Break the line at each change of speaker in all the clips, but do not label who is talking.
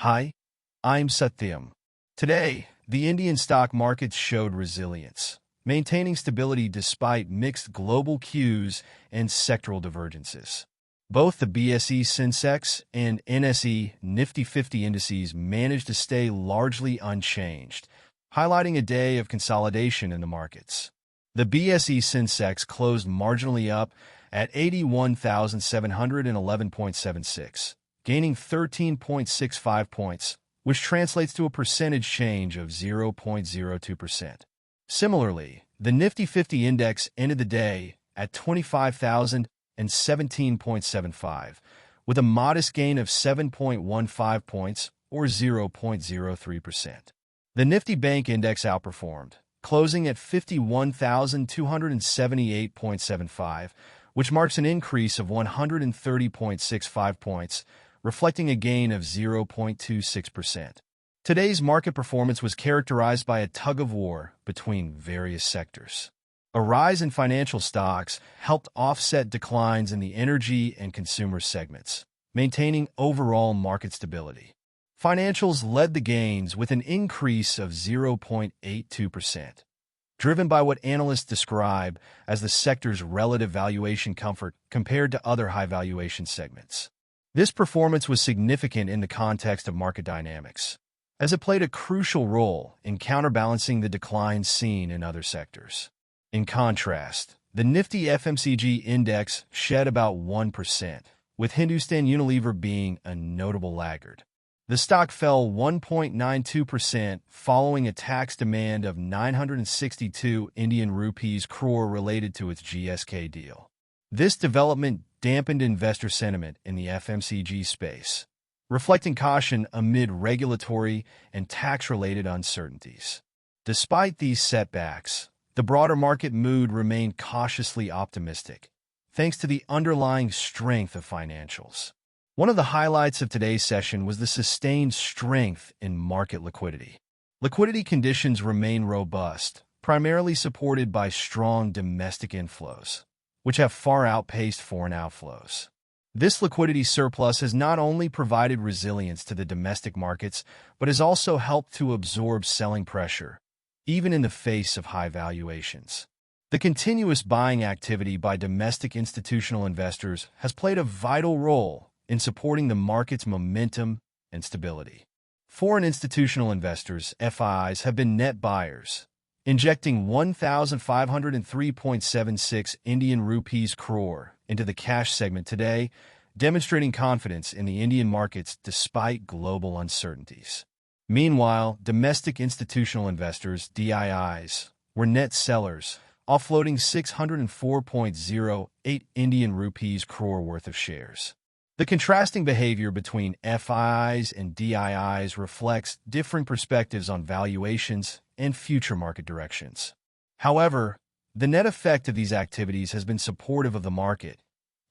Hi, I'm Satyam. Today, the Indian stock markets showed resilience, maintaining stability despite mixed global cues and sectoral divergences. Both the BSE Sensex and Nifty 50 indices managed to stay largely unchanged, highlighting a day of consolidation in the markets. The BSE Sensex closed marginally up at 81,711.76, gaining 13.65 points, which translates to a percentage change of 0.02%. Similarly, the Nifty 50 index ended the day at 25,017.75, with a modest gain of 7.15 points, or 0.03%. The Nifty Bank Index outperformed, closing at 51,278.75, which marks an increase of 130.65 points, reflecting a gain of 0.26%. Today's market performance was characterized by a tug-of-war between various sectors. A rise in financial stocks helped offset declines in the energy and consumer segments, maintaining overall market stability. Financials led the gains with an increase of 0.82%, driven by what analysts describe as the sector's relative valuation comfort compared to other high-valuation segments. This performance was significant in the context of market dynamics, as it played a crucial role in counterbalancing the declines seen in other sectors. In contrast, the Nifty FMCG index shed about 1%, with Hindustan Unilever being a notable laggard. The stock fell 1.92% following a tax demand of 962 Indian rupees crore related to its GSK deal. This development dampened investor sentiment in the FMCG space, reflecting caution amid regulatory and tax-related uncertainties. Despite these setbacks, the broader market mood remained cautiously optimistic, thanks to the underlying strength of financials. One of the highlights of today's session was the sustained strength in market liquidity. Liquidity conditions remain robust, primarily supported by strong domestic inflows, which have far outpaced foreign outflows. This liquidity surplus has not only provided resilience to the domestic markets, but has also helped to absorb selling pressure, even in the face of high valuations. The continuous buying activity by domestic institutional investors has played a vital role in supporting the market's momentum and stability. Foreign institutional investors, FIs, have been net buyers, injecting 1,503.76 Indian rupees crore into the cash segment today, demonstrating confidence in the Indian markets despite global uncertainties. Meanwhile, domestic institutional investors, DIIs, were net sellers, offloading 604.08 Indian rupees crore worth of shares. The contrasting behavior between FIs and DIIs reflects different perspectives on valuations and future market directions. However, the net effect of these activities has been supportive of the market,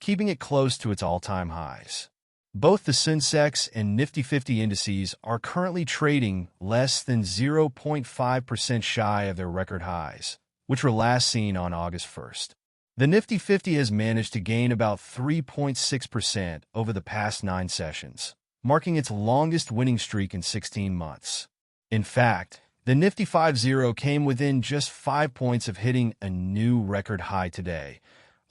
keeping it close to its all-time highs. Both the Sensex and Nifty 50 indices are currently trading less than 0.5% shy of their record highs, which were last seen on August 1st. The Nifty 50 has managed to gain about 3.6% over the past 9 sessions, marking its longest winning streak in 16 months. In fact, the Nifty 50 came within just 5 points of hitting a new record high today,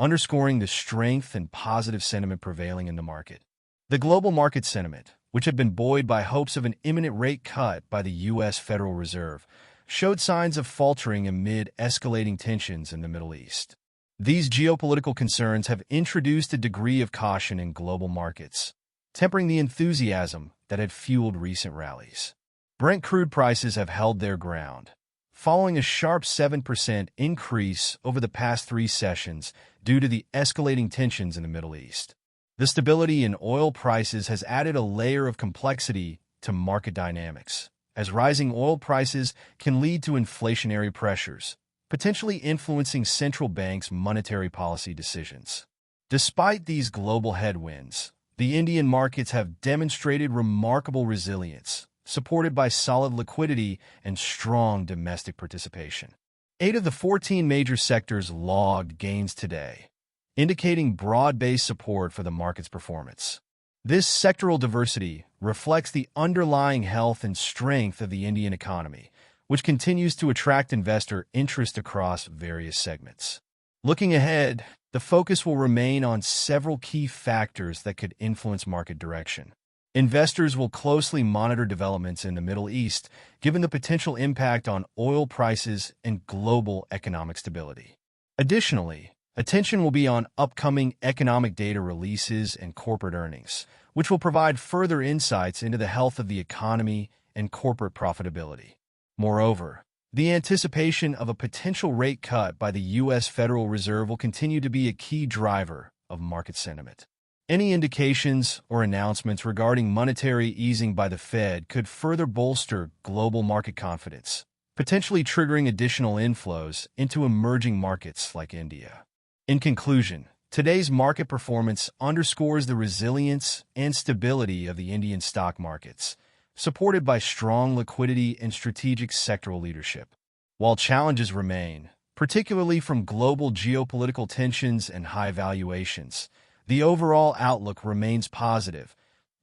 underscoring the strength and positive sentiment prevailing in the market. The global market sentiment, which had been buoyed by hopes of an imminent rate cut by the U.S. Federal Reserve, showed signs of faltering amid escalating tensions in the Middle East. These geopolitical concerns have introduced a degree of caution in global markets, tempering the enthusiasm that had fueled recent rallies. Brent crude prices have held their ground, following a sharp 7% increase over the past 3 sessions due to the escalating tensions in the Middle East. The stability in oil prices has added a layer of complexity to market dynamics, as rising oil prices can lead to inflationary pressures, potentially influencing central banks' monetary policy decisions. Despite these global headwinds, the Indian markets have demonstrated remarkable resilience, supported by solid liquidity and strong domestic participation. 8 of the 14 major sectors logged gains today, indicating broad-based support for the market's performance. This sectoral diversity reflects the underlying health and strength of the Indian economy, which continues to attract investor interest across various segments. Looking ahead, the focus will remain on several key factors that could influence market direction. Investors will closely monitor developments in the Middle East, given the potential impact on oil prices and global economic stability. Additionally, attention will be on upcoming economic data releases and corporate earnings, which will provide further insights into the health of the economy and corporate profitability. Moreover, the anticipation of a potential rate cut by the U.S. Federal Reserve will continue to be a key driver of market sentiment. Any indications or announcements regarding monetary easing by the Fed could further bolster global market confidence, potentially triggering additional inflows into emerging markets like India. In conclusion, today's market performance underscores the resilience and stability of the Indian stock markets, supported by strong liquidity and strategic sectoral leadership. While challenges remain, particularly from global geopolitical tensions and high valuations, the overall outlook remains positive,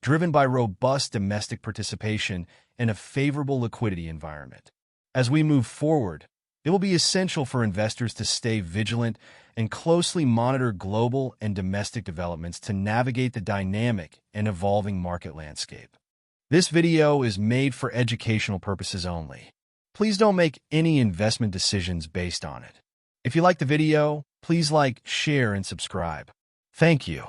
driven by robust domestic participation and a favorable liquidity environment. As we move forward, it will be essential for investors to stay vigilant and closely monitor global and domestic developments to navigate the dynamic and evolving market landscape. This video is made for educational purposes only. Please don't make any investment decisions based on it. If you like the video, please like, share, and subscribe. Thank you.